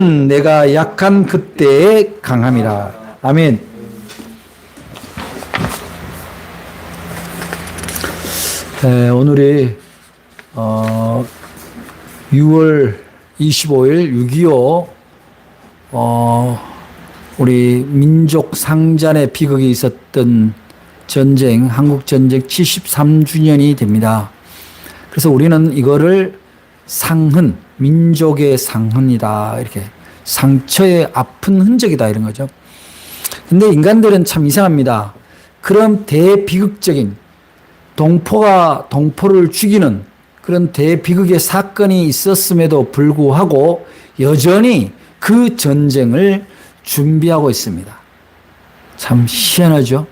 내가 약한 그때에 강함이라. 아멘. 오늘이 6월 25일 6.25 우리 민족 상잔의 비극이 있었던 전쟁, 한국전쟁 73주년이 됩니다. 그래서 우리는 이거를 상흔, 민족의 상흔이다, 이렇게 상처의 아픈 흔적이다, 이런 거죠. 근데 인간들은 참 이상합니다. 그런 대비극적인 동포를 죽이는 그런 대비극의 사건이 있었음에도 불구하고 여전히 그 전쟁을 준비하고 있습니다. 참 희한하죠?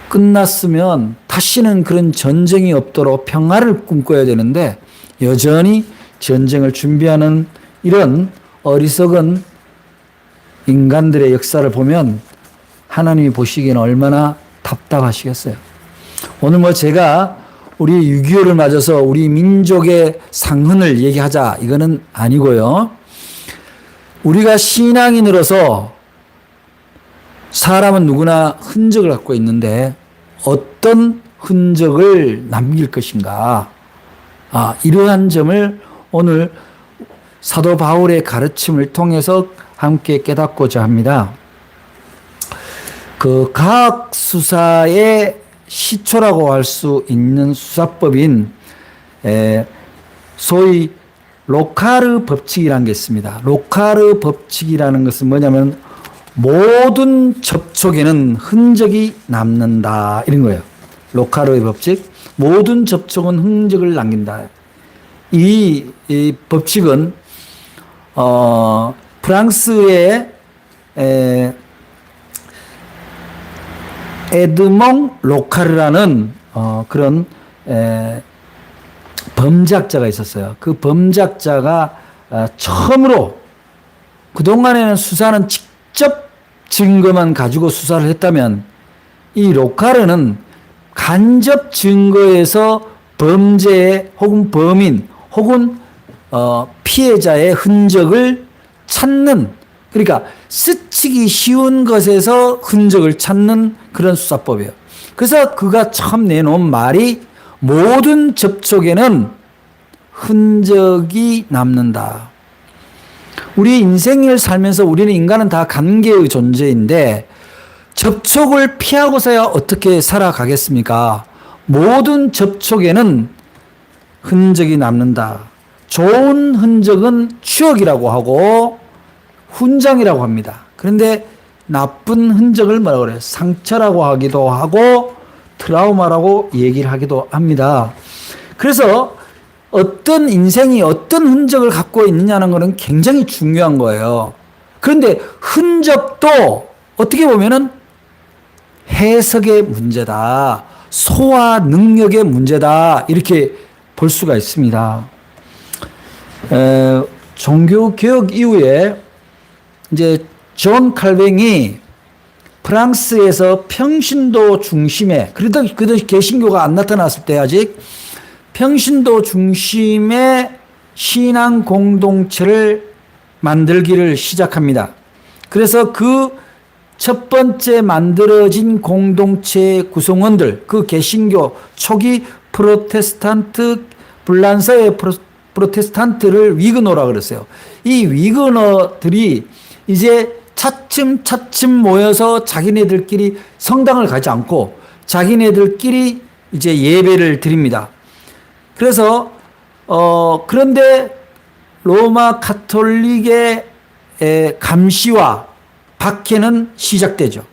끝났으면 다시는 그런 전쟁이 없도록 평화를 꿈꿔야 되는데 여전히 전쟁을 준비하는 이런 어리석은 인간들의 역사를 보면 하나님이 보시기에는 얼마나 답답하시겠어요. 오늘 제가 우리 6.25를 맞아서 우리 민족의 상흔을 얘기하자, 이거는 아니고요. 우리가 신앙인으로서 사람은 누구나 흔적을 갖고 있는데 어떤 흔적을 남길 것인가, 이러한 점을 오늘 사도 바울의 가르침을 통해서 함께 깨닫고자 합니다. 그 과학 수사의 시초라고 할 수 있는 수사법인 소위 로카르 법칙이라는 게 있습니다. 로카르 법칙이라는 것은 뭐냐면 모든 접촉에는 흔적이 남는다, 이런 거예요. 로카르의 법칙, 모든 접촉은 흔적을 남긴다. 이 법칙은 프랑스의 에드몽 로카르라는 그런 범죄학자가 있었어요. 그 범죄학자가 처음으로, 그동안에는 수사는 직접 증거만 가지고 수사를 했다면 이 로카르는 간접 증거에서 범죄의 혹은 범인 혹은 피해자의 흔적을 찾는, 그러니까 스치기 쉬운 것에서 흔적을 찾는 그런 수사법이에요. 그래서 그가 처음 내놓은 말이 모든 접촉에는 흔적이 남는다. 우리 인생을 살면서 우리는, 인간은 다 관계의 존재인데 접촉을 피하고서야 어떻게 살아가겠습니까? 모든 접촉에는 흔적이 남는다. 좋은 흔적은 추억이라고 하고 훈장이라고 합니다. 그런데 나쁜 흔적을 뭐라고 그래요? 상처라고 하기도 하고 트라우마라고 얘기를 하기도 합니다. 그래서 어떤 인생이 어떤 흔적을 갖고 있느냐는 것은 굉장히 중요한 거예요. 그런데 흔적도 어떻게 보면은 해석의 문제다, 소화 능력의 문제다, 이렇게 볼 수가 있습니다. 종교 개혁 이후에 이제 존 칼뱅이 프랑스에서 평신도 중심에, 그래도 개신교가 안 나타났을 때 아직 평신도 중심의 신앙 공동체를 만들기를 시작합니다. 그래서 그 첫 번째 만들어진 공동체 구성원들, 그 개신교 초기 프로테스탄트, 불란서의 프로테스탄트를 위그노라 그랬어요. 이 위그노들이 이제 차츰 모여서 자기네들끼리 성당을 가지 않고 자기네들끼리 이제 예배를 드립니다. 그래서 그런데 로마 가톨릭의 감시와 박해는 시작되죠.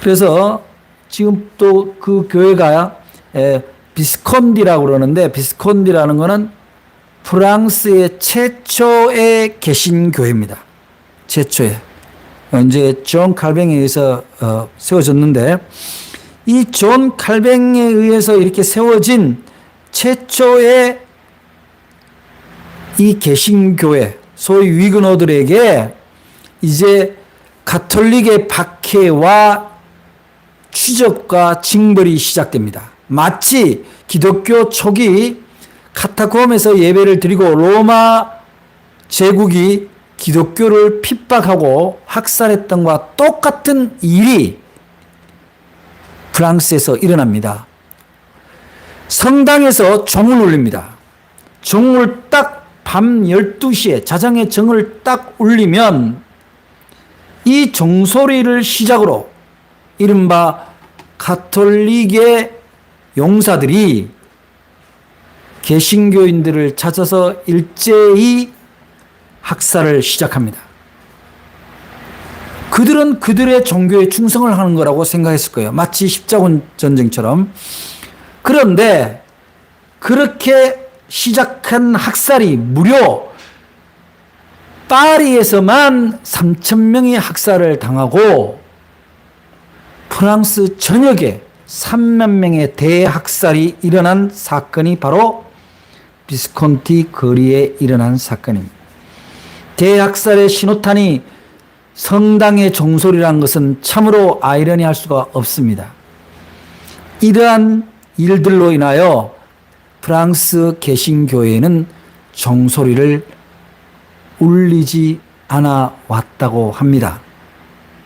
그래서 지금 또 그 교회가 비스콘디라고 그러는데, 비스콘디라는 거는 프랑스의 최초의 개신교회입니다. 최초의. 이제 존 칼뱅에 의해서 세워졌는데, 이 존 칼뱅에 의해서 이렇게 세워진 최초의 이 개신교회, 소위 위그노들에게 이제 가톨릭의 박해와 추적과 징벌이 시작됩니다. 마치 기독교 초기 카타콤에서 예배를 드리고 로마 제국이 기독교를 핍박하고 학살했던 것과 똑같은 일이 프랑스에서 일어납니다. 성당에서 종을 울립니다. 종을 딱 밤 12시에 자정의 정을 딱 울리면 이 종소리를 시작으로 이른바 가톨릭의 용사들이 개신교인들을 찾아서 일제히 학살을 시작합니다. 그들은 그들의 종교에 충성을 하는 거라고 생각했을 거예요. 마치 십자군 전쟁처럼. 그런데 그렇게 시작한 학살이 무려 파리에서만 3,000명이 학살을 당하고 프랑스 전역에 3만 명의 대학살이 일어난 사건이 바로 비스콘티 거리에 일어난 사건입니다. 대학살의 신호탄이 성당의 종소리라는 것은 참으로 아이러니할 수가 없습니다. 이러한 일들로 인하여 프랑스 개신교회는 종소리를 울리지 않아 왔다고 합니다.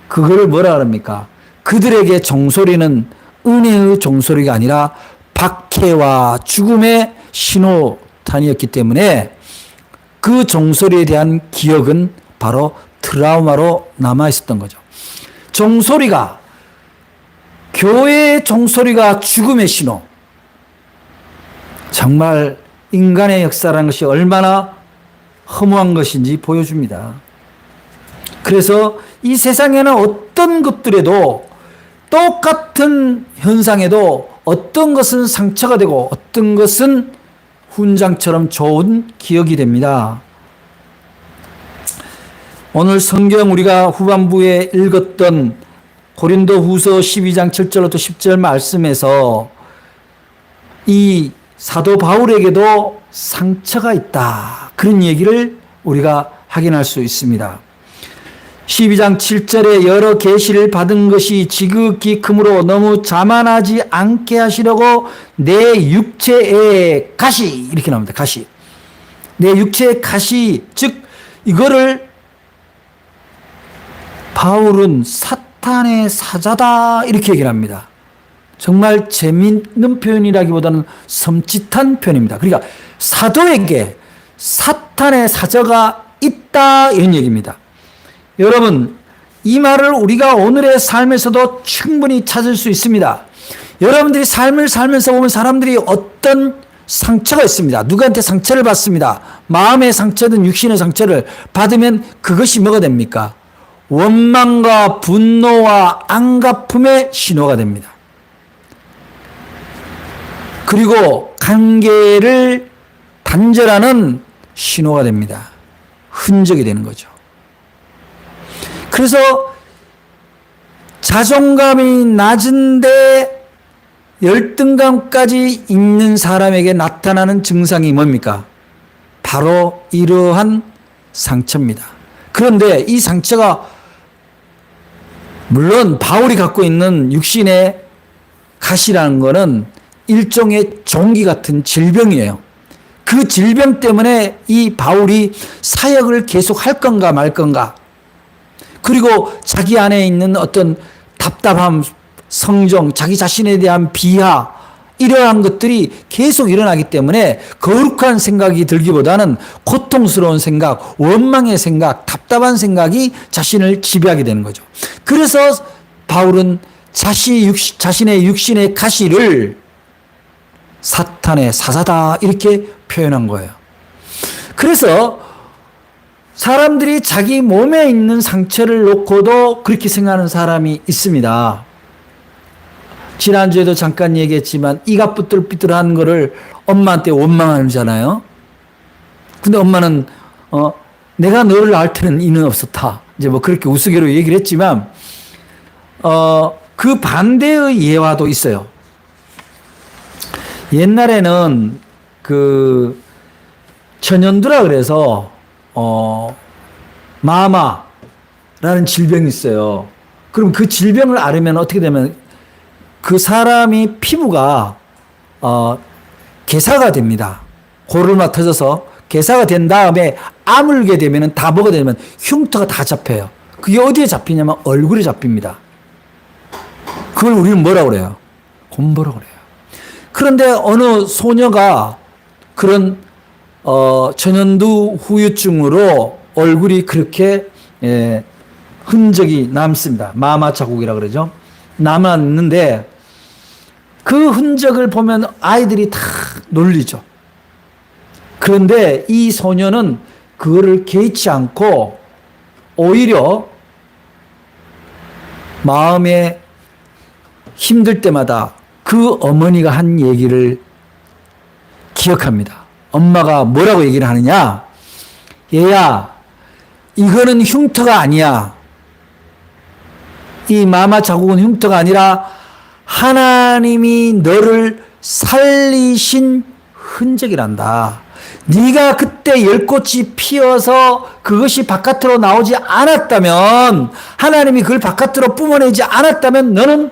그거를 뭐라 그럽니까? 그들에게 종소리는 은혜의 종소리가 아니라 박해와 죽음의 신호탄이었기 때문에 그 종소리에 대한 기억은 바로 트라우마로 남아있었던 거죠. 종소리가, 교회의 종소리가 죽음의 신호. 정말 인간의 역사라는 것이 얼마나 허무한 것인지 보여줍니다. 그래서 이 세상에는 어떤 것들에도 똑같은 현상에도 어떤 것은 상처가 되고 어떤 것은 훈장처럼 좋은 기억이 됩니다. 오늘 성경 우리가 후반부에 읽었던 고린도후서 12장 7절부터 10절 말씀에서 이 사도 바울에게도 상처가 있다. 그런 얘기를 우리가 확인할 수 있습니다. 12장 7절에 여러 계시를 받은 것이 지극히 크므로 너무 자만하지 않게 하시려고 내 육체의 가시, 이렇게 나옵니다. 가시. 내 육체의 가시, 즉 이거를 바울은 사탄의 사자다 이렇게 얘기를 합니다. 정말 재미있는 표현이라기보다는 섬찟한 표현입니다. 그러니까 사도에게 사탄의 사자가 있다 이런 얘기입니다. 여러분, 이 말을 우리가 오늘의 삶에서도 충분히 찾을 수 있습니다. 여러분들이 삶을 살면서 보면 사람들이 어떤 상처가 있습니다. 누구한테 상처를 받습니다. 마음의 상처든 육신의 상처를 받으면 그것이 뭐가 됩니까? 원망과 분노와 안갚음의 신호가 됩니다. 그리고 관계를 단절하는 신호가 됩니다. 흔적이 되는 거죠. 그래서 자존감이 낮은데 열등감까지 있는 사람에게 나타나는 증상이 뭡니까? 바로 이러한 상처입니다. 그런데 이 상처가 물론 바울이 갖고 있는 육신의 가시라는 것은 일종의 종기 같은 질병이에요. 그 질병 때문에 이 바울이 사역을 계속 할 건가 말 건가, 그리고 자기 안에 있는 어떤 답답함, 성정, 자기 자신에 대한 비하, 이러한 것들이 계속 일어나기 때문에 거룩한 생각이 들기보다는 고통스러운 생각, 원망의 생각, 답답한 생각이 자신을 지배하게 되는 거죠. 그래서 바울은 자신의 육신의 가시를 사탄의 사자다 이렇게 표현한 거예요. 그래서 사람들이 자기 몸에 있는 상처를 놓고도 그렇게 생각하는 사람이 있습니다. 지난주에도 잠깐 얘기했지만 이가 삐뚤삐뚤한 거를 엄마한테 원망하잖아요. 근데 엄마는 내가 너를 낳을 때는 이는 없었다. 이제 뭐 그렇게 우스개로 얘기를 했지만 그 반대의 예화도 있어요. 옛날에는 그 천연두라 그래서 마마라는 질병이 있어요. 그럼 그 질병을 앓으면 어떻게 되면 그 사람이 피부가 개사가 됩니다. 고르마 터져서 개사가 된 다음에 아물게 되면 다 먹게 되면 흉터가 다 잡혀요. 그게 어디에 잡히냐면 얼굴에 잡힙니다. 그걸 우리는 뭐라고 그래요? 곰보라고 그래요. 그런데 어느 소녀가 그런 천연두 후유증으로 얼굴이 그렇게 흔적이 남습니다. 마마 자국이라고 그러죠. 남았는데 그 흔적을 보면 아이들이 다 놀리죠. 그런데 이 소녀는 그거를 개의치 않고 오히려 마음에 힘들 때마다 그 어머니가 한 얘기를 기억합니다. 엄마가 뭐라고 얘기를 하느냐? 얘야, 이거는 흉터가 아니야. 이 마마 자국은 흉터가 아니라 하나님이 너를 살리신 흔적이란다. 네가 그때 열꽃이 피어서 그것이 바깥으로 나오지 않았다면, 하나님이 그걸 바깥으로 뿜어내지 않았다면 너는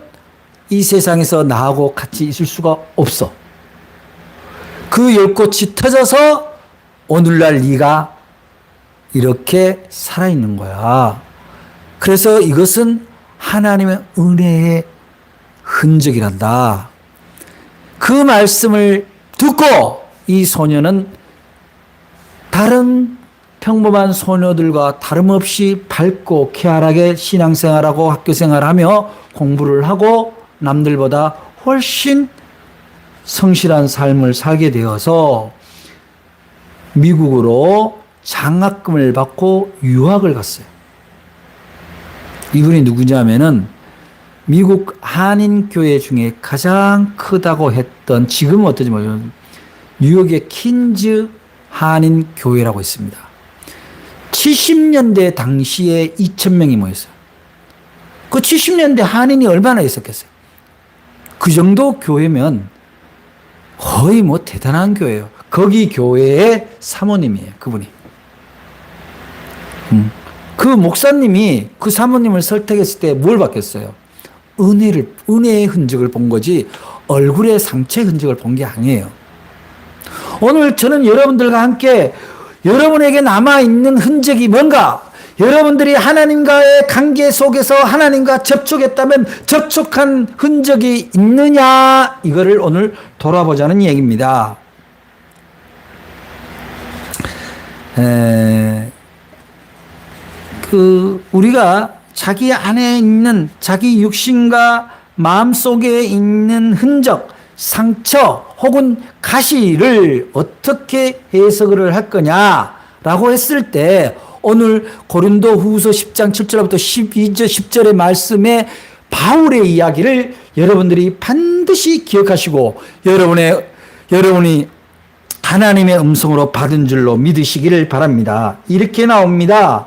이 세상에서 나하고 같이 있을 수가 없어. 그 열꽃이 터져서 오늘날 네가 이렇게 살아있는 거야. 그래서 이것은 하나님의 은혜의 흔적이란다. 그 말씀을 듣고 이 소녀는 다른 평범한 소녀들과 다름없이 밝고 쾌활하게 신앙생활하고 학교생활하며 공부를 하고 남들보다 훨씬 성실한 삶을 살게 되어서 미국으로 장학금을 받고 유학을 갔어요. 이분이 누구냐면은 미국 한인교회 중에 가장 크다고 했던, 지금은 어떤지 모르겠는데 뉴욕의 킨즈 한인교회라고 있습니다. 70년대 당시에 2,000명이 모였어요. 그 70년대 한인이 얼마나 있었겠어요? 그 정도 교회면 거의 뭐 대단한 교회예요. 거기 교회의 사모님이에요, 그분이. 그 목사님이 그 사모님을 설득했을 때 뭘 받겠어요? 은혜의 흔적을 본 거지 얼굴의 상처의 흔적을 본 게 아니에요. 오늘 저는 여러분들과 함께 여러분에게 남아있는 흔적이 뭔가, 여러분들이 하나님과의 관계 속에서 하나님과 접촉했다면 접촉한 흔적이 있느냐, 이거를 오늘 돌아보자는 얘기입니다. 우리가 자기 안에 있는 자기 육신과 마음 속에 있는 흔적, 상처 혹은 가시를 어떻게 해석을 할 거냐라고 했을 때 오늘 고린도 후서 10장 7절부터 12절 10절의 말씀에 바울의 이야기를 여러분들이 반드시 기억하시고 여러분이 하나님의 음성으로 받은 줄로 믿으시기를 바랍니다. 이렇게 나옵니다.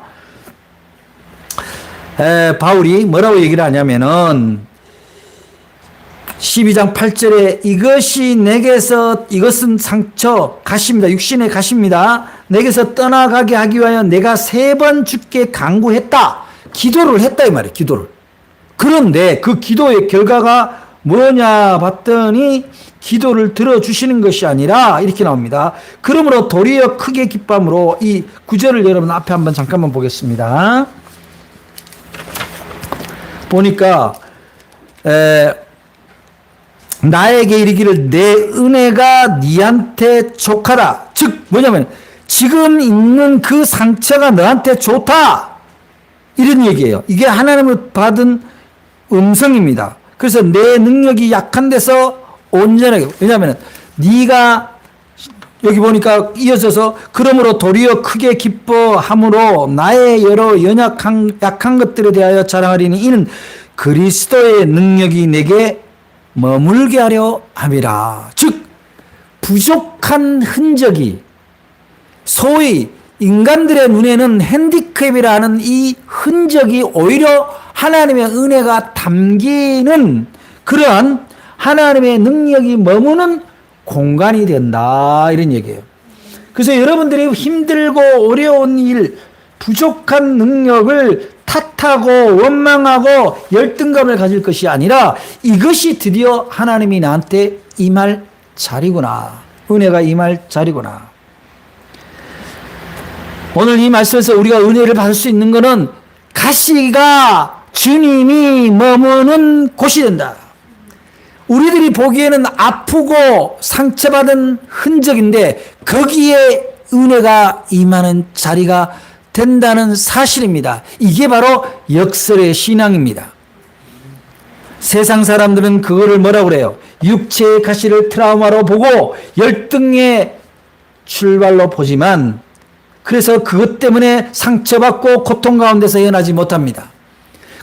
바울이 뭐라고 얘기를 하냐면은 12장 8절에 이것은 상처, 가시입니다. 육신의 가시입니다. 내게서 떠나가게 하기 위하여 내가 3번 주께 간구했다. 기도를 했다 이 말이에요. 기도를. 그런데 그 기도의 결과가 뭐냐 봤더니 기도를 들어주시는 것이 아니라 이렇게 나옵니다. 그러므로 도리어 크게 기쁨으로, 이 구절을 여러분 앞에 한번 잠깐만 보겠습니다. 보니까 나에게 이르기를 내 은혜가 네한테 족하다. 즉 뭐냐면 지금 있는 그 상처가 너한테 좋다, 이런 얘기예요. 이게 하나님을 받은 음성입니다. 그래서 내 능력이 약한 데서 온전하게, 왜냐하면 네가 여기 보니까 이어져서 그러므로 도리어 크게 기뻐함으로 나의 여러 약한 것들에 대하여 자랑하리니 이는 그리스도의 능력이 내게 머물게 하려 함이라. 즉 부족한 흔적이, 소위 인간들의 눈에는 핸디캡이라는 이 흔적이 오히려 하나님의 은혜가 담기는 그러한 하나님의 능력이 머무는 공간이 된다, 이런 얘기예요. 그래서 여러분들이 힘들고 어려운 일, 부족한 능력을 탓하고 원망하고 열등감을 가질 것이 아니라 이것이 드디어 하나님이 나한테 임할 자리구나, 은혜가 임할 자리구나. 오늘 이 말씀에서 우리가 은혜를 받을 수 있는 것은 가시가 주님이 머무는 곳이 된다. 우리들이 보기에는 아프고 상처받은 흔적인데 거기에 은혜가 임하는 자리가 된다는 사실입니다. 이게 바로 역설의 신앙입니다. 세상 사람들은 그거를 뭐라고 그래요? 육체의 가시를 트라우마로 보고 열등의 출발로 보지만 그래서 그것 때문에 상처받고 고통 가운데서 헤어나지 못합니다.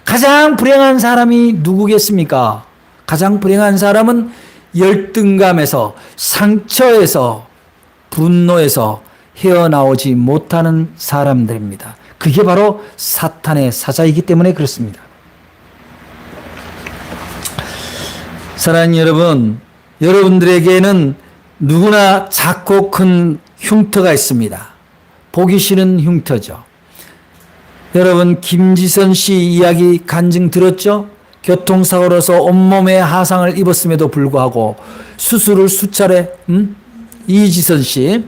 가장 불행한 사람이 누구겠습니까? 가장 불행한 사람은 열등감에서 상처에서 분노에서 헤어나오지 못하는 사람들입니다. 그게 바로 사탄의 사자이기 때문에 그렇습니다. 사랑하는 여러분, 여러분들에게는 누구나 작고 큰 흉터가 있습니다. 보기 싫은 흉터죠. 여러분 김지선 씨 이야기 간증 들었죠? 교통사고로서 온몸에 하상을 입었음에도 불구하고 수술을 수차례 이지선 씨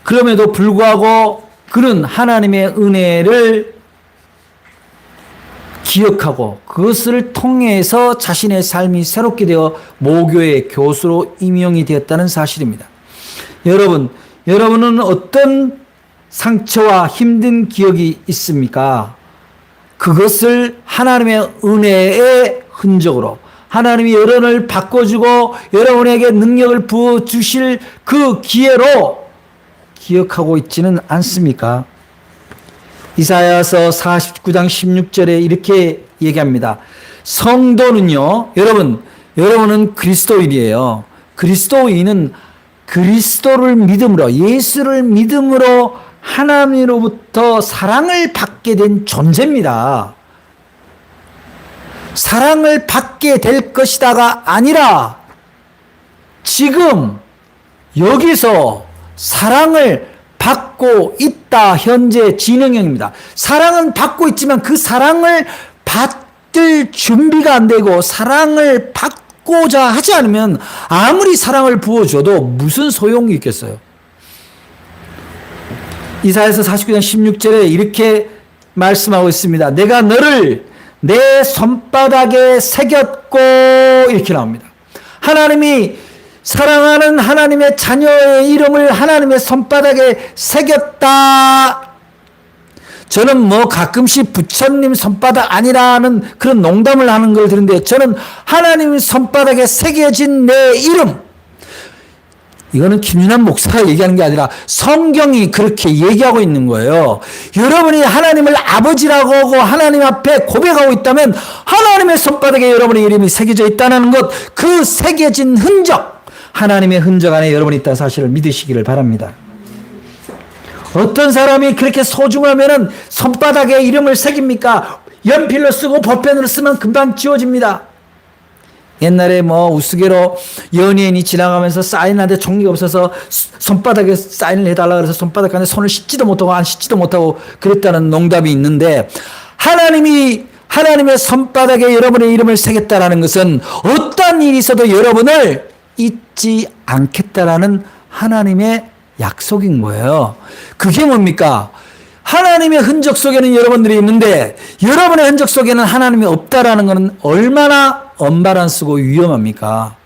그럼에도 불구하고 그는 하나님의 은혜를 기억하고 그것을 통해서 자신의 삶이 새롭게 되어 모교의 교수로 임용이 되었다는 사실입니다. 여러분은 어떤 상처와 힘든 기억이 있습니까? 그것을 하나님의 은혜의 흔적으로 하나님이 여러분을 바꿔주고 여러분에게 능력을 부어주실 그 기회로 기억하고 있지는 않습니까? 이사야서 49장 16절에 이렇게 얘기합니다. 성도는요, 여러분은 그리스도인이에요. 그리스도인은 그리스도를 믿음으로, 예수를 믿음으로 하나님으로부터 사랑을 받게 된 존재입니다. 사랑을 받게 될 것이다가 아니라 지금 여기서 사랑을 받고 있다. 현재 진행형입니다. 사랑은 받고 있지만 그 사랑을 받을 준비가 안 되고 사랑을 받고자 하지 않으면 아무리 사랑을 부어줘도 무슨 소용이 있겠어요. 이사야서 49장 16절에 이렇게 말씀하고 있습니다. 내가 너를 내 손바닥에 새겼고 이렇게 나옵니다. 하나님이 사랑하는 하나님의 자녀의 이름을 하나님의 손바닥에 새겼다. 저는 가끔씩 부처님 손바닥 아니라는 그런 농담을 하는 걸 들은데 저는 하나님의 손바닥에 새겨진 내 이름, 이거는 김윤환 목사가 얘기하는 게 아니라 성경이 그렇게 얘기하고 있는 거예요. 여러분이 하나님을 아버지라고 하고 하나님 앞에 고백하고 있다면 하나님의 손바닥에 여러분의 이름이 새겨져 있다는 것, 그 새겨진 흔적, 하나님의 흔적 안에 여러분이 있다는 사실을 믿으시기를 바랍니다. 어떤 사람이 그렇게 소중하면 손바닥에 이름을 새깁니까? 연필로 쓰고 볼펜으로 쓰면 금방 지워집니다. 옛날에 우스개로 연예인이 지나가면서 사인하는데 종이가 없어서 손바닥에 사인을 해달라 그래서 손바닥 안에 손을 씻지도 못하고 안 씻지도 못하고 그랬다는 농담이 있는데, 하나님의 손바닥에 여러분의 이름을 새겼다라는 것은 어떤 일이 있어도 여러분을 잊지 않겠다라는 하나님의 약속인 거예요. 그게 뭡니까? 하나님의 흔적 속에는 여러분들이 있는데 여러분의 흔적 속에는 하나님이 없다라는 것은 얼마나 언바란스고 위험합니까?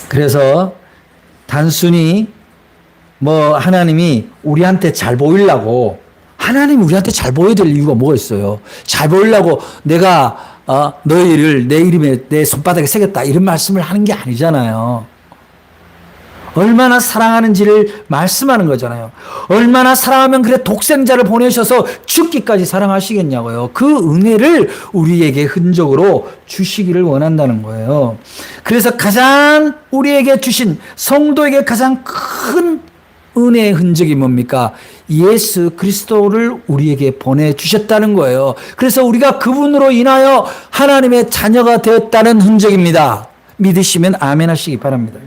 그래서 단순히 하나님이 우리한테 잘 보이려고, 하나님이 우리한테 잘 보여야 될 이유가 뭐가 있어요? 잘 보이려고 내가 너희를 내 이름에 내 손바닥에 새겼다 이런 말씀을 하는 게 아니잖아요. 얼마나 사랑하는지를 말씀하는 거잖아요. 얼마나 사랑하면 그래 독생자를 보내셔서 죽기까지 사랑하시겠냐고요. 그 은혜를 우리에게 흔적으로 주시기를 원한다는 거예요. 그래서 가장 우리에게 주신, 성도에게 가장 큰 은혜의 흔적이 뭡니까? 예수 그리스도를 우리에게 보내주셨다는 거예요. 그래서 우리가 그분으로 인하여 하나님의 자녀가 되었다는 흔적입니다. 믿으시면 아멘 하시기 바랍니다.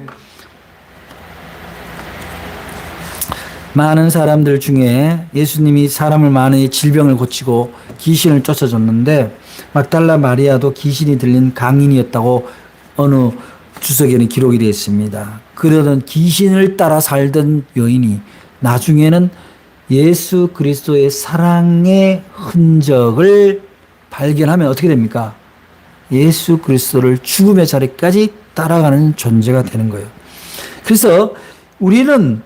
많은 사람들 중에 예수님이 사람을 많이 질병을 고치고 귀신을 쫓아줬는데 막달라 마리아도 귀신이 들린 강인이었다고 어느 주석에는 기록이 되어 있습니다. 그러던 귀신을 따라 살던 여인이 나중에는 예수 그리스도의 사랑의 흔적을 발견하면 어떻게 됩니까? 예수 그리스도를 죽음의 자리까지 따라가는 존재가 되는 거예요. 그래서 우리는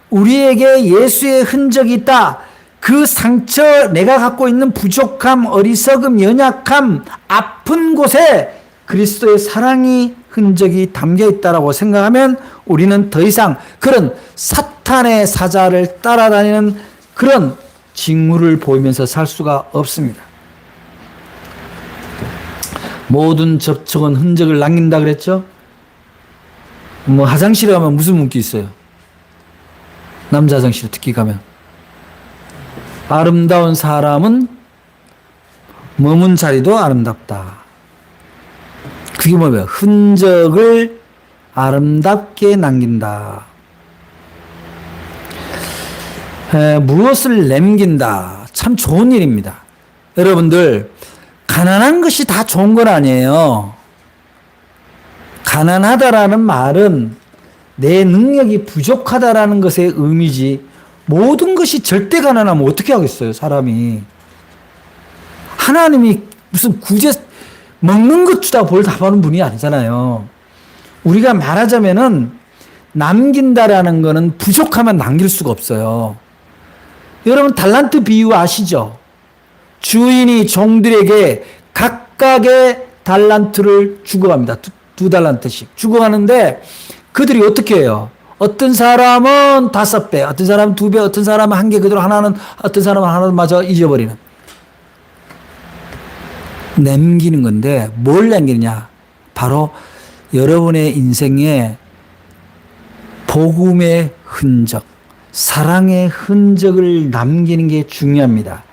우리에게 예수의 흔적이 있다. 그 상처, 내가 갖고 있는 부족함, 어리석음, 연약함, 아픈 곳에 그리스도의 사랑이 흔적이 담겨 있다라고 생각하면 우리는 더 이상 그런 사탄의 사자를 따라다니는 그런 직무를 보이면서 살 수가 없습니다. 모든 접촉은 흔적을 남긴다 그랬죠? 뭐 화장실에 가면 무슨 문구 있어요? 남자 화장실에 특히 가면 아름다운 사람은 머문 자리도 아름답다. 그게 뭐예요? 흔적을 아름답게 남긴다. 무엇을 남긴다. 참 좋은 일입니다. 여러분들 가난한 것이 다 좋은 건 아니에요. 가난하다라는 말은 내 능력이 부족하다라는 것의 의미지 모든 것이 절대 가난하면 어떻게 하겠어요, 사람이. 하나님이 무슨 구제 먹는 것 주다 볼 답하는 분이 아니잖아요. 우리가 말하자면은 남긴다라는 거는 부족하면 남길 수가 없어요. 여러분 달란트 비유 아시죠? 주인이 종들에게 각각의 달란트를 주고 갑니다. 두 달란트씩 주고 가는데 그들이 어떻게 해요? 어떤 사람은 5배, 어떤 사람은 2배, 어떤 사람은 1개, 그대로 하나는, 어떤 사람은 하나는 마저 잊어버리는. 남기는 건데 뭘 남기느냐? 바로 여러분의 인생에 복음의 흔적, 사랑의 흔적을 남기는 게 중요합니다.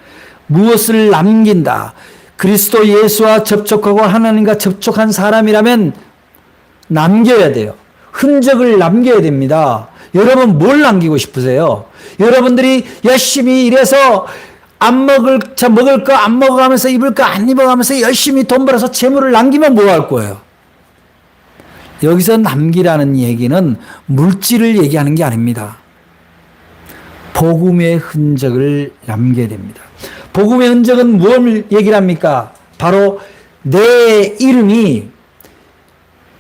무엇을 남긴다? 그리스도 예수와 접촉하고 하나님과 접촉한 사람이라면 남겨야 돼요. 흔적을 남겨야 됩니다. 여러분 뭘 남기고 싶으세요? 여러분들이 열심히 일해서 먹을 거 안 먹어가면서 입을 거 안 입어가면서 열심히 돈 벌어서 재물을 남기면 뭐 할 거예요? 여기서 남기라는 얘기는 물질을 얘기하는 게 아닙니다. 복음의 흔적을 남겨야 됩니다. 복음의 흔적은 무엇을 얘기를 합니까? 바로 내 이름이,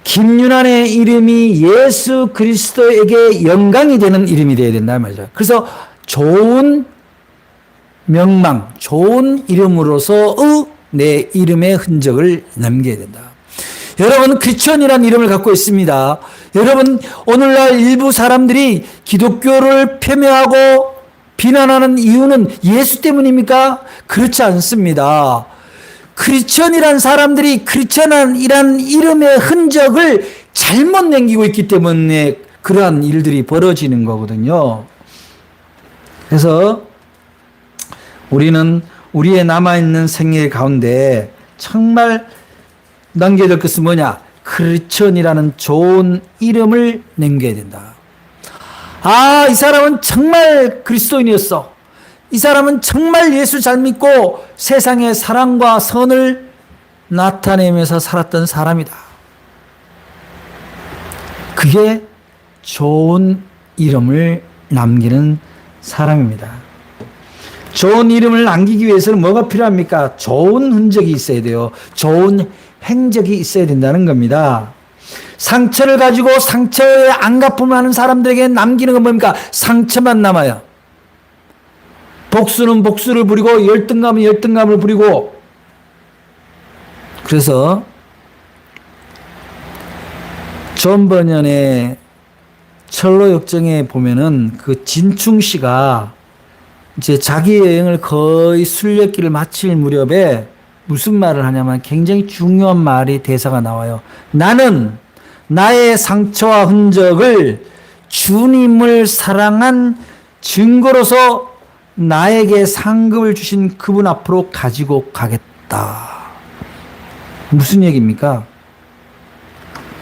김윤환의 이름이 예수 그리스도에게 영광이 되는 이름이 되어야 된다 말이죠. 그래서 좋은 명망, 좋은 이름으로서의 내 이름의 흔적을 남겨야 된다. 여러분 크리스천이라는 이름을 갖고 있습니다. 여러분 오늘날 일부 사람들이 기독교를 폄훼하고 비난하는 이유는 예수 때문입니까? 그렇지 않습니다. 크리스천이란 사람들이 크리스천이란 이름의 흔적을 잘못 남기고 있기 때문에 그러한 일들이 벌어지는 거거든요. 그래서 우리는 우리의 남아있는 생애 가운데 정말 남겨야 될 것은 뭐냐? 크리스천이라는 좋은 이름을 남겨야 된다. 아, 이 사람은 정말 그리스도인이었어. 이 사람은 정말 예수 잘 믿고 세상의 사랑과 선을 나타내면서 살았던 사람이다. 그게 좋은 이름을 남기는 사람입니다. 좋은 이름을 남기기 위해서는 뭐가 필요합니까? 좋은 흔적이 있어야 돼요. 좋은 행적이 있어야 된다는 겁니다. 상처를 가지고 상처에 안갚음을 하는 사람들에게 남기는 건 뭡니까? 상처만 남아요. 복수는 복수를 부리고 열등감은 열등감을 부리고. 그래서 존 버년의 철로역정에 보면은 그 진충 씨가 이제 자기 여행을 거의 순례길을 마칠 무렵에 무슨 말을 하냐면 굉장히 중요한 말이 대사가 나와요. 나는 나의 상처와 흔적을 주님을 사랑한 증거로서 나에게 상급을 주신 그분 앞으로 가지고 가겠다. 무슨 얘기입니까?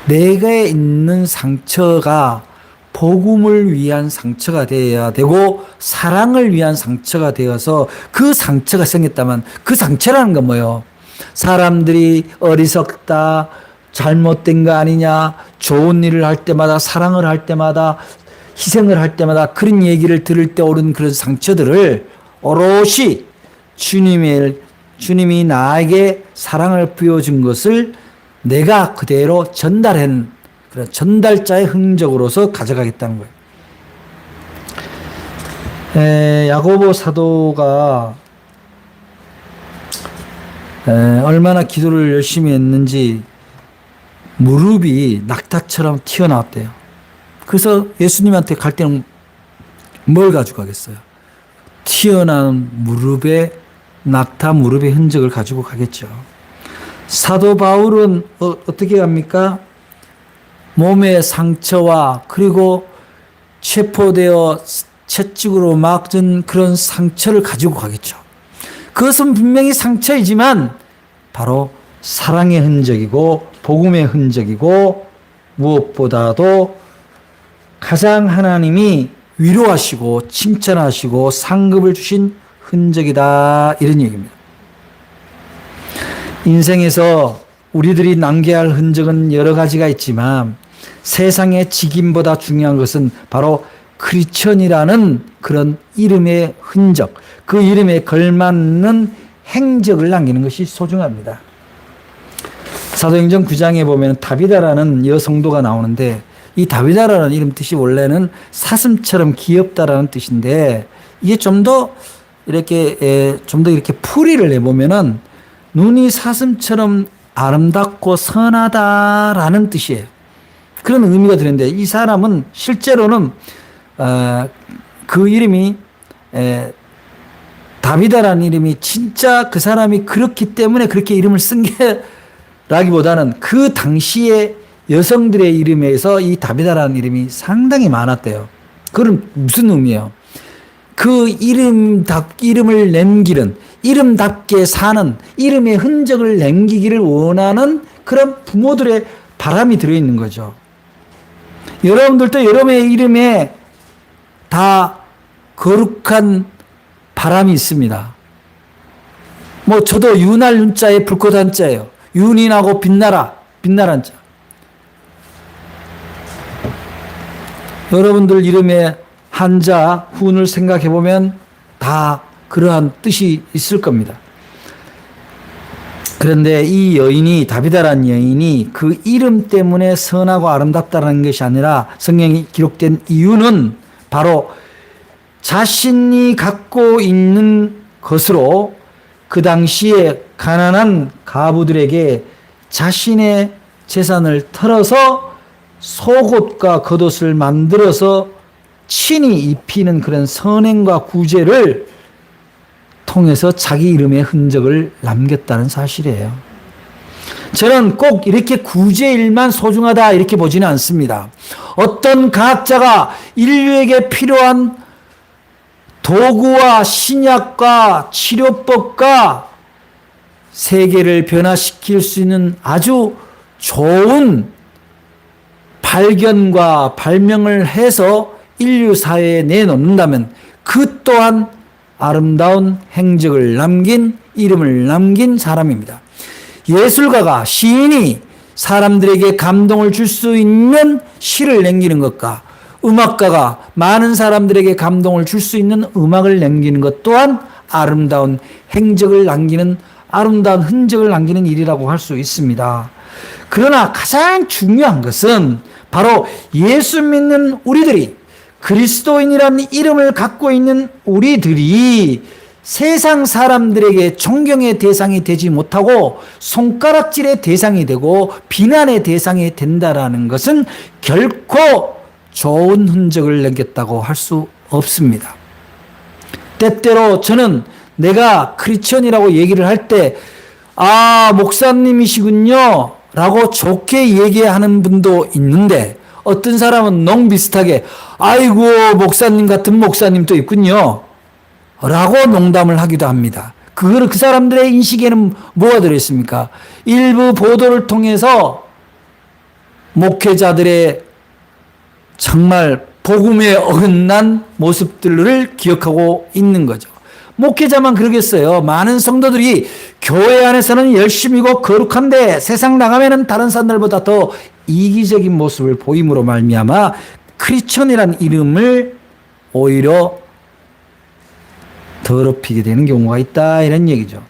내게 있는 상처가 복음을 위한 상처가 되어야 되고 사랑을 위한 상처가 되어서 그 상처가 생겼다면 그 상처라는 건 뭐예요? 사람들이 어리석다, 잘못된 거 아니냐, 좋은 일을 할 때마다, 사랑을 할 때마다, 희생을 할 때마다 그런 얘기를 들을 때 오른 그런 상처들을 오롯이 주님이 나에게 사랑을 부여준 것을 내가 그대로 전달한 그런 전달자의 흔적으로서 가져가겠다는 거예요. 야고보 사도가 얼마나 기도를 열심히 했는지 무릎이 낙타처럼 튀어나왔대요. 그래서 예수님한테 갈 때는 뭘 가지고 가겠어요? 튀어나온 무릎에 낙타 무릎의 흔적을 가지고 가겠죠. 사도 바울은 어떻게 합니까? 몸의 상처와 그리고 체포되어 채찍으로 막은 그런 상처를 가지고 가겠죠. 그것은 분명히 상처이지만 바로 사랑의 흔적이고 복음의 흔적이고 무엇보다도 가장 하나님이 위로하시고 칭찬하시고 상급을 주신 흔적이다, 이런 얘기입니다. 인생에서 우리들이 남겨야 할 흔적은 여러 가지가 있지만 세상의 직임보다 중요한 것은 바로 크리스천이라는 그런 이름의 흔적, 그 이름에 걸맞는 행적을 남기는 것이 소중합니다. 사도행전 9장에 보면 다비다라는 여성도가 나오는데, 이 다비다라는 이름 뜻이 원래는 사슴처럼 귀엽다라는 뜻인데, 이게 좀 더 이렇게 풀이를 내보면은 눈이 사슴처럼 아름답고 선하다라는 뜻이에요. 그런 의미가 드는데, 이 사람은 실제로는 그 이름이 다비다라는 이름이 진짜 그 사람이 그렇기 때문에 그렇게 이름을 쓴 게라기보다는 그 당시에 여성들의 이름에서 이 다비다라는 이름이 상당히 많았대요. 그건 무슨 의미예요? 그 이름을 남기는, 이름답게 사는, 이름의 흔적을 남기기를 원하는 그런 부모들의 바람이 들어있는 거죠. 여러분들도 여러분의 이름에 다 거룩한 바람이 있습니다. 저도 윤할 윤자에 불꽃 한자예요. 윤이 나고 빛나란 자. 여러분들 이름에 한자, 훈을 생각해 보면 다 그러한 뜻이 있을 겁니다. 그런데 이 여인이, 다비다라는 여인이 그 이름 때문에 선하고 아름답다는 것이 아니라 성경이 기록된 이유는 바로 자신이 갖고 있는 것으로 그 당시에 가난한 가부들에게 자신의 재산을 털어서 속옷과 겉옷을 만들어서 친히 입히는 그런 선행과 구제를 통해서 자기 이름의 흔적을 남겼다는 사실이에요. 저는 꼭 이렇게 구제일만 소중하다 이렇게 보지는 않습니다. 어떤 과학자가 인류에게 필요한 도구와 신약과 치료법과 세계를 변화시킬 수 있는 아주 좋은 발견과 발명을 해서 인류 사회에 내놓는다면 그 또한 아름다운 행적을 남긴, 이름을 남긴 사람입니다. 예술가가, 시인이 사람들에게 감동을 줄 수 있는 시를 남기는 것과 음악가가 많은 사람들에게 감동을 줄 수 있는 음악을 남기는 것 또한 아름다운 행적을 남기는, 아름다운 흔적을 남기는 일이라고 할 수 있습니다. 그러나 가장 중요한 것은 바로 예수 믿는 우리들이, 그리스도인이라는 이름을 갖고 있는 우리들이 세상 사람들에게 존경의 대상이 되지 못하고 손가락질의 대상이 되고 비난의 대상이 된다라는 것은 결코 좋은 흔적을 남겼다고 할 수 없습니다. 때때로 저는 내가 크리스천이라고 얘기를 할 때, 목사님이시군요 라고 좋게 얘기하는 분도 있는데, 어떤 사람은 농 비슷하게 아이고 목사님 같은 목사님도 있군요 라고 농담을 하기도 합니다. 그 사람들의 인식에는 뭐가 들어있습니까? 일부 보도를 통해서 목회자들의 정말 복음에 어긋난 모습들을 기억하고 있는 거죠. 목회자만 그러겠어요. 많은 성도들이 교회 안에서는 열심이고 거룩한데 세상 나가면은 다른 사람들보다 더 이기적인 모습을 보임으로 말미암아 크리스천이라는 이름을 오히려 더럽히게 되는 경우가 있다, 이런 얘기죠.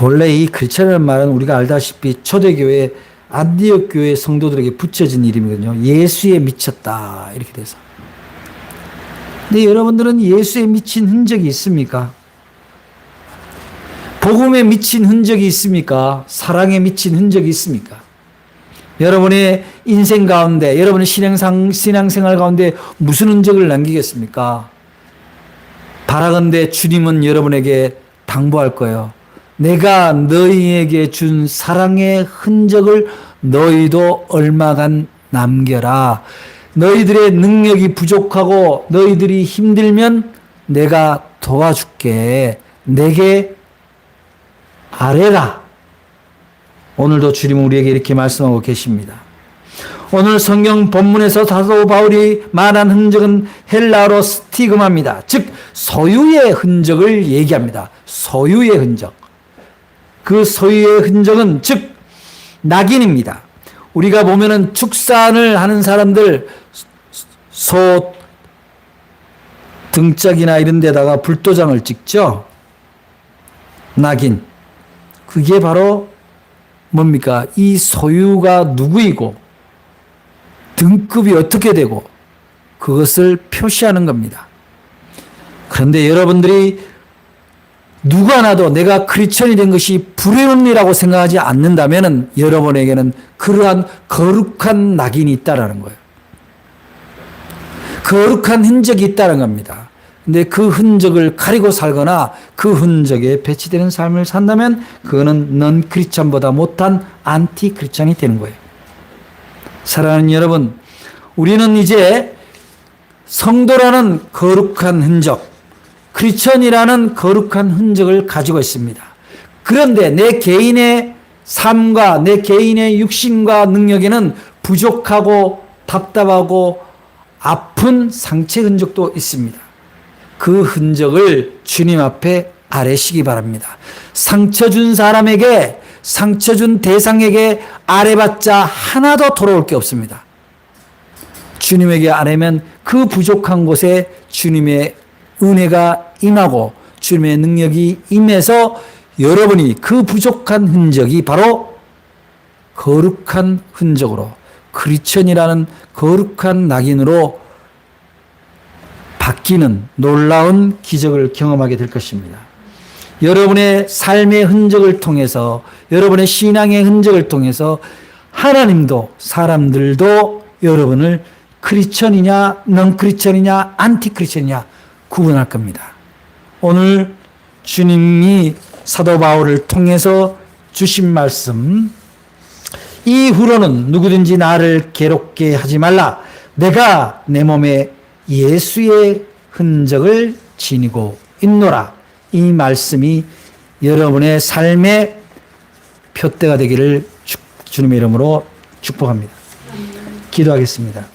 원래 이 크리스천이라는 말은 우리가 알다시피 초대교회 안디옥 교회 성도들에게 붙여진 이름이거든요. 예수에 미쳤다, 이렇게 돼서. 근데 여러분들은 예수에 미친 흔적이 있습니까? 복음에 미친 흔적이 있습니까? 사랑에 미친 흔적이 있습니까? 여러분의 인생 가운데, 여러분의 신앙생활 가운데 무슨 흔적을 남기겠습니까? 바라건대 주님은 여러분에게 당부할 거예요. 내가 너희에게 준 사랑의 흔적을 너희도 얼마간 남겨라. 너희들의 능력이 부족하고 너희들이 힘들면 내가 도와줄게. 내게 아뢰라. 오늘도 주님은 우리에게 이렇게 말씀하고 계십니다. 오늘 성경 본문에서 사도 바울이 말한 흔적은 헬라어로 스티그마입니다. 즉 소유의 흔적을 얘기합니다. 소유의 흔적. 그 소유의 흔적은 즉 낙인입니다. 우리가 보면은 축산을 하는 사람들 소 등짝이나 이런 데다가 불도장을 찍죠. 낙인. 그게 바로 뭡니까? 이 소유가 누구이고 등급이 어떻게 되고 그것을 표시하는 겁니다. 그런데 여러분들이 누구 하나도 내가 크리스천이 된 것이 불행이라고 생각하지 않는다면 여러분에게는 그러한 거룩한 낙인이 있다라는 거예요. 거룩한 흔적이 있다는 겁니다. 근데 그 흔적을 가리고 살거나 그 흔적에 배치되는 삶을 산다면 그거는 넌 크리스천보다 못한 안티 크리스천이 되는 거예요. 사랑하는 여러분, 우리는 이제 성도라는 거룩한 흔적, 크리스천이라는 거룩한 흔적을 가지고 있습니다. 그런데 내 개인의 삶과 내 개인의 육신과 능력에는 부족하고 답답하고 아픈 상체 흔적도 있습니다. 그 흔적을 주님 앞에 아뢰시기 바랍니다. 상처 준 사람에게, 상처 준 대상에게 아뢰봤자 하나도 돌아올 게 없습니다. 주님에게 아뢰면 그 부족한 곳에 주님의 은혜가 임하고 주님의 능력이 임해서 여러분이 그 부족한 흔적이 바로 거룩한 흔적으로, 크리스천이라는 거룩한 낙인으로 바뀌는 놀라운 기적을 경험하게 될 것입니다. 여러분의 삶의 흔적을 통해서, 여러분의 신앙의 흔적을 통해서 하나님도 사람들도 여러분을 크리스천이냐, 넌 크리스천이냐, 안티 크리스천이냐 구분할 겁니다. 오늘 주님이 사도 바울을 통해서 주신 말씀, 이후로는 누구든지 나를 괴롭게 하지 말라. 내가 내 몸에 예수의 흔적을 지니고 있노라. 이 말씀이 여러분의 삶의 표대가 되기를 주님의 이름으로 축복합니다. 기도하겠습니다.